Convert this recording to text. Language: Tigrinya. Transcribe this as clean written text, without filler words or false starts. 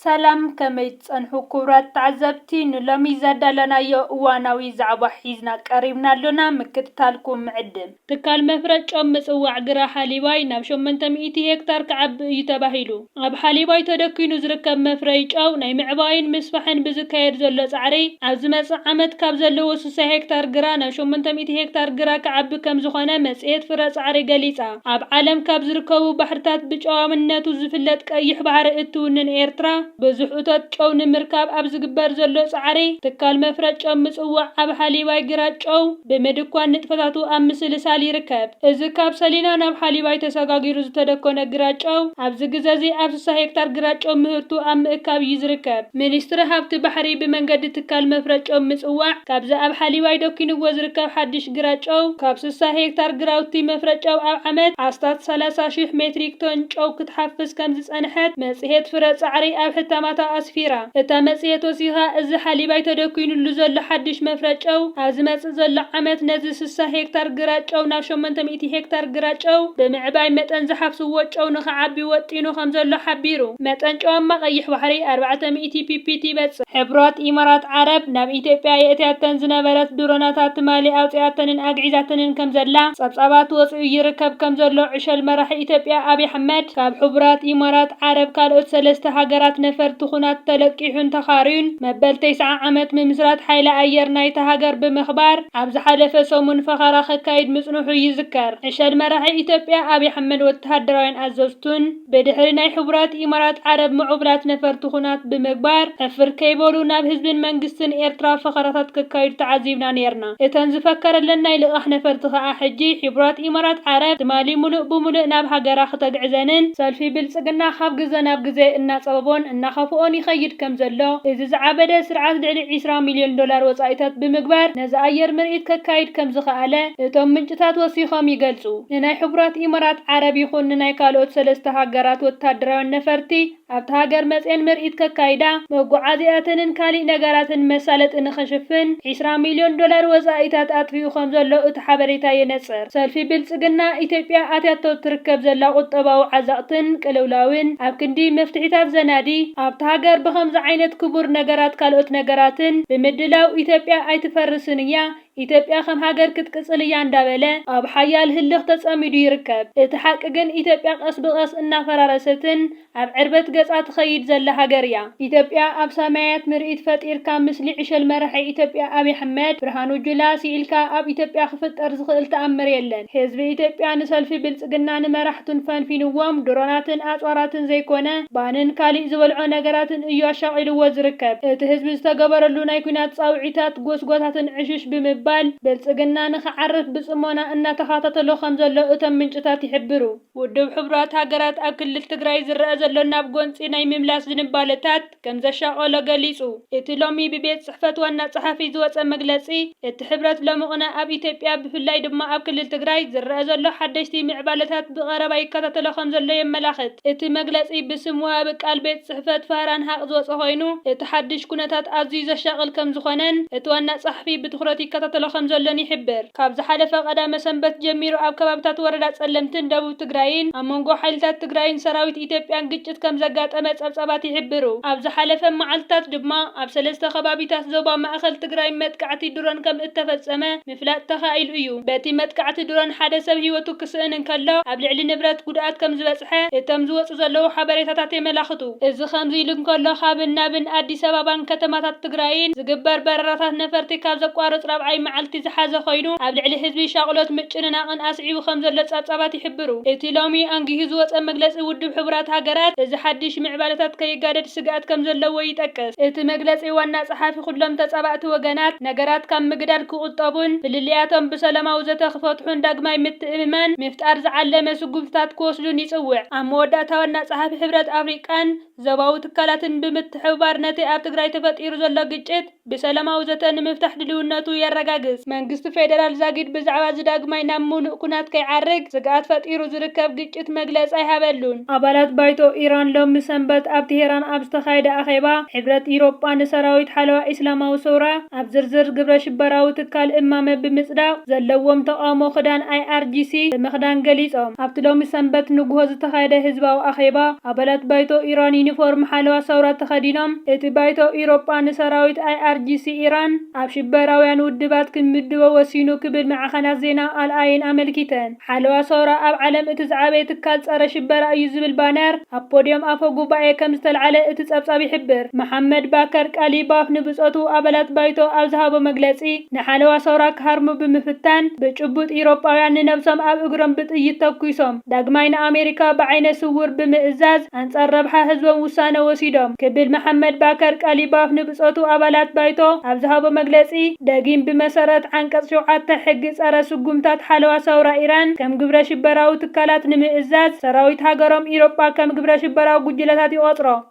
ሰላም ከመይ ጸንሑ ክቡራት ተዓዘብቲ ንሎሚ ዘዳለናዮ እዋናዊ ዛዕባ ሒዝና ቀሪብና ኣለና ምክትታልኩም ምዕድም ትካል መፍረጮም ምጽዋዕ ግራ ሓሊባይ ናብ 800 ሄክታር ክዓቢ እዩ ተባሂሉ ኣብ ሓሊባይ ተደኪኑ ዝርከብ መፍረይ ጨው ናይ ምዕባይን ምስፋሕን ብዝካየድ ዘሎ ጻዕሪ ኣብ ዝመጽእ ዓመት ካብ ዘለዎ 60 ሄክታር ግራ ናብ 800 ሄክታር ግራ ክዓቢ ከም ዝኾነ መጽሔት ፍረ ጻዕሪ ገሊጻ ኣብ ዓለም ካብ ዝርከቡ ባሕርታት ብጨዋምነቱ ዝፍለጥ ቀይሕ ባሕሪ እትውንን ኤርትራ ብዙሕ እቶት ጨው ንምርካብ ኣብ ዝግበር ዘሎ ጻዕሪ ትካል መፍረጮም ምጽዋዕ ኣብ ሓሊባይ ግራት ጨው ብምድኳን ንጥፈታቱ ኣብ ምስልሳል ይርከብ እዚ ካብ ሰሊና ናብ ሓሊባይ ተሰጋጊሩ ዝተደኮነ ግራት ጨው ኣብዚ ግዜ እዚ ኣብ 60 ሄክታር ግራት ጨው ምህርቱ ኣብ ምእካብ እዩ ዝርከብ ሚኒስትሪ ሃብቲ ባሕሪ ብመንገዲ ትካል መፍረጮም ምጽዋዕ ካብዚ ኣብ ሓሊባይ ደኪንዎ ዝርከብ ሓድሽ ግራት ጨው ካብ 60 ሄክታር ግራውቲ መፍረጨው ኣብ ዓመት ኣስታት 30,000 ሜትሪክ ቶን ጨው ክትሓፍስ ከም ዝጸንሐት መጽሔት ፍረ ጻዕሪ ኣብ ሕታማታ ኣስፊራ እታ መጽሔት ወሲኻ እዚ ሓሊባይ ተደኪኑሉ ዘሎ ሓድሽ መፍረጨው ኣብ ዝመጽእ ዘሎ ዓመት ነዚ 60 ሄክታር ግራት ጨው ናብ 800 ሄክታር ግራት ጨው ብምዕባይ መጠን ዝሓፍስዎ ጨው ንኽዓቢ ወጢኑ ከም ዘሎ ሓቢሩ መጠን ጨዋማ ቀይሕ ባሕሪ 400 ppት ይበጽሕ ሕብራት ኢማራት ዓረብ ናብ ኢትዮጵያ የእትያተን ዝነበረት ድሮናታት ትማሊ ኣውጽያተንን ኣግዒዛተንን ከም ዘላ ጸብጻባት ወጽኡ ይርከብ ከም ዘሎ ዕሸል መራሒ ኢትዮጵያ አብይ አሕመድ ካብ ሕብራት ኢማራት ዓረብ ካልኦት ሰለስተ ሃገራት ነፈርቲ ኩናት ተለቂሑን ተኻሪዩን መበል 9 ዓመት ምምስራት ሓይለ ኣየር ናይቲ ሃገር ብምኽባር ኣብ ዝሓለፈ ሰሙን ፈኻራ ከካይድ ምጽንሑ ይዝከር ዕሸል መራሒ ኢትዮጵያ አብይ አሕመድ ወተሃደራውያን ኣዘዝቱን በድሕሪ ናይ ሕብራት ኢማራት ዓረብ ምዑብላት ነፈርቲ ኩናት ብምግባር ሕፍር ከይበሉ ናብ ህዝብን መንግስትን ኤርትራ ፈኻራታት ከካይዱ ተዓዚብና ነርና እተን ዝፈከረለን ናይ ልቓሕ ነፈርቲ ከዓ ሕጂ ሕብራት ኢማራት ዓረብ ትማሊ ሙሉእ ብሙሉእ ናብ ሃገራ ክትግዕዘንን ሰልፊ ብልጽግና ካብ ግዜ ናብ ግዜ እናጸበቦን እናኸፍኦን ይኸይድ ከም ዘሎ እዚ ዝዓበደ ስርዓት ልዕሊ 20 ሚልዮን ዶላር ወጻኢታት ብምግባር ነዚ ኣየር ምርኢት ከካይድ ከም ዝኸኣለ እቶም ምንጭታት ወሲኾም ይገልጹ ንናይ ሕብራት ኢማራት ዓረብ ይኹን ንናይ ካልኦት ሰለስተ ሃገራት ወተሃደራውያን ነፈርቲ ኣብቲ ሃገር መጽአን ምርኢት ከካይዳ መጓዓዝያተንን ካሊእ ነገራትን መሳለጥ ንኽሽፍን 20 ሚልዮን ዶላር ወጻኢታት ኣጥፊኡ ከም ዘሎ እቲ ሓበሬታ የነጽር ሰልፊ ብልጽግና ኢትዮጵያ ኣትያቶ ትርከብ ዘላ ቁጠባዊ ዓዛቕትን ቅልውላውን ኣብ ክንዲ መፍትሒታት ዘናዲ ኣብቲ ሃገር ብኸምዚ ዓይነት ክቡር ነገራት ካልኦት ነገራትን ብምድላው ኢትዮጵያ ኣይትፈርስን እያ ኢትዮጵያ ከም ሃገር ክትቅጽል እያ እንዳበለ ኣብ ሓያል ህልኽ ተጸሚዱ ይርከብ እቲ ሓቂ ግን ኢትዮጵያ ቀስ ብቐስ እናፈራረሰትን ኣብ ዕርበት ገጻ ትኸይድ ዘላ ሃገር እያ ኢትዮጵያ ኣብ ሰማያት ምርኢት ፈጢርካ ምስሊ ዕሸል መራሒ ኢትዮጵያ አብይ አሕመድ ብርሃኑ ጁላ ሲኢልካ ኣብ ኢትዮጵያ ክፍጠር ዝኽእል ተኣምር የለን ህዝቢ ኢትዮጵያ ንሰልፊ ብልጽግና ንመራሕቱን ፈንፊንዎም ድሮናትን ኣጽዋራትን ዘይኮነ ባንን ካሊእ ዝበልዖ ነገራትን እዩ ኣሻቒልዎ ዝርከብ እቲ ህዝቢ ዝተገበረሉ ናይ ኩናት ጻውዒታት ጎስጎታትን ዕሽሽ ብምባል ብልጽግና ንኽዓርፍ ብጽሞና እናተኸታተሎ ከም ዘሎ እቶም ምንጭታት ይሕብሩ ውድብ ሕብራት ሃገራት ኣብ ክልል ትግራይ ዝረአ ዘሎ ናብ ጎንፂ ናይ ምምላስ ዝንባለታት ከም ዘሻቐሎ ገሊጹ እቲ ሎሚ ብቤት ጽሕፈት ዋና ጸሓፊ ዝወፀ መግለጺ እቲ ሕብረት ለምቕነ ኣብ ኢትዮጵያ ብፍላይ ድማ ኣብ ክልል ትግራይ ዝረአ ዘሎ ሓደሽቲ ምዕባለታት ብቐረባ ይከታተሎ ከም ዘሎ የመላኽት እቲ መግለጺ ብስም ወሃቢ ቃል ቤት ጽሕፈት ፋራን ሃቅ ዝወፀ ኮይኑ እቲ ሓድሽ ኩነታት ኣዝዩ ዘሻቕል ከም ዝኾነን እቲ ዋና ጸሓፊ ብትኹረት ይከታተሎ ከም ዘሎን ይሕብር ካብ ዝሓለፈ ቀዳመ ሰንበት ጀሚሩ ኣብ ከባቢታት ወረዳ ጸለምትን ደቡብ ትግራይን ኣብ መንጎ ሓይልታት ትግራይን ሰራዊት ኢትዮጵያን ግጭት ከም ዘጋጠመ ጸብጻባት ይሕብሩ ኣብ ዝሓለፈ መዓልትታት ድማ ኣብ ሰለስተ ከባቢታት ዞባ ማእኸል ትግራይ መጥቃዕቲ ድሮን ከም እተፈጸመ ምፍላጥ ተኻኢሉ እዩ በቲ መጥቃዕቲ ድሮን ሓደ ሰብ ህይወቱ ክስእን እንከሎ ኣብ ልዕሊ ንብረት ጉድኣት ከም ዝበጽሐ እቶም ዝወፁ ዘለዉ ሓበሬታታት የመላኽቱ እዚ ከምዚ ኢሉ እንከሎ ካብን ናብን ኣዲስ ኣበባን ከተማታት ትግራይን ዝግበር በረራታት ነፈርቲ ካብ ዘቋርጽ ራብዓይ መዓልቲ ዝሓዘ ኮይኑ ኣብ ልዕሊ ህዝቢ ሻቕሎት ምጭንናቕን ኣስዒቡ ከም ዘሎ ጸብጻባት ይሕብሩ እቲ ሎሚ አንጊሁ ዝወፀ መግለጺ ውድብ ሕብራት ሃገራት እዚ ሓድሽ ምዕባለታት ከይጋደድ ስጋት ከም ዘለዎ ይጠቅስ እቲ መግለጺ ዋና ጸሓፊ ኩሎም ተጻባእቲ ወገናት ነገራት ካብ ምግዳል ክቁጠቡን ፍልልያቶም ብሰላማዊ ዘተ ክፈትሑን ዳግማይ ምትእምማን ምፍጣር ዝዓለመ ስጉምትታት ክወስዱን ይጽውዕ ኣብ መወዳእታ ዋና ጸሓፊ ሕብረት ኣፍሪቃን ዞባዊ ትካላትን ብምትሕብባር ነቲ ኣብ ትግራይ ተፈጢሩ ዘሎ ግጭት بسلاماو زتن مفتح دلوناتو يرقاقس منقست فيدرال زاقيد بزعبا زداقماي نامون كنات كي عرق سقات فتيرو زركب قيقت مجلس اي هبلون عبالات بايتو ايران لوم مسنبت اب تهران ابستخايد اخيبا حبرت ايروبا نسراويت حلوة اسلاماو سورة اب زرزر قبر شبراو تكال امام بمصداق زلوم تقامو خدان IRGC مخدان قليسهم اب لوم مسنبت نقوز تخايد هزباو اخيبا عبالات بايتو ايران يونيفورم حلوة سورة تخدينهم اتي بايتو ايروبا نسراويت IRGC ايران اب شبراويان ودبات كمدوا وسينو كبل مع خنا زينا الآين أملكتان حلوة صورة أب علم اتزعابي تكال صار شبرا يزب البانر اب بوديوم افو قبائي كمستل على اتزابصابي حبر محمد باكر قليباف نبسوتو أبلات بايتو أوزهابو مجلسي نحلوة صورة كهرمو بمفتان بجبوت إيروباويان نفسهم أب اقرم بطيت توكيسهم داقمين أمريكا بعين سور بمئزاز أنصار ربحة هزو وسانة وسيدهم كبير محمد باكر قليباف نبسوتو أبلات بايتو أوزهابو مجلسي داقين بمسارات عنكس شوعات حقس أرسو قمتات حلوة صورة إيران كم قبرا شبراو تكالات نمئزاز سراويت هاقرام إيروبا كم قبرا شبراو قجلتاتي أطرا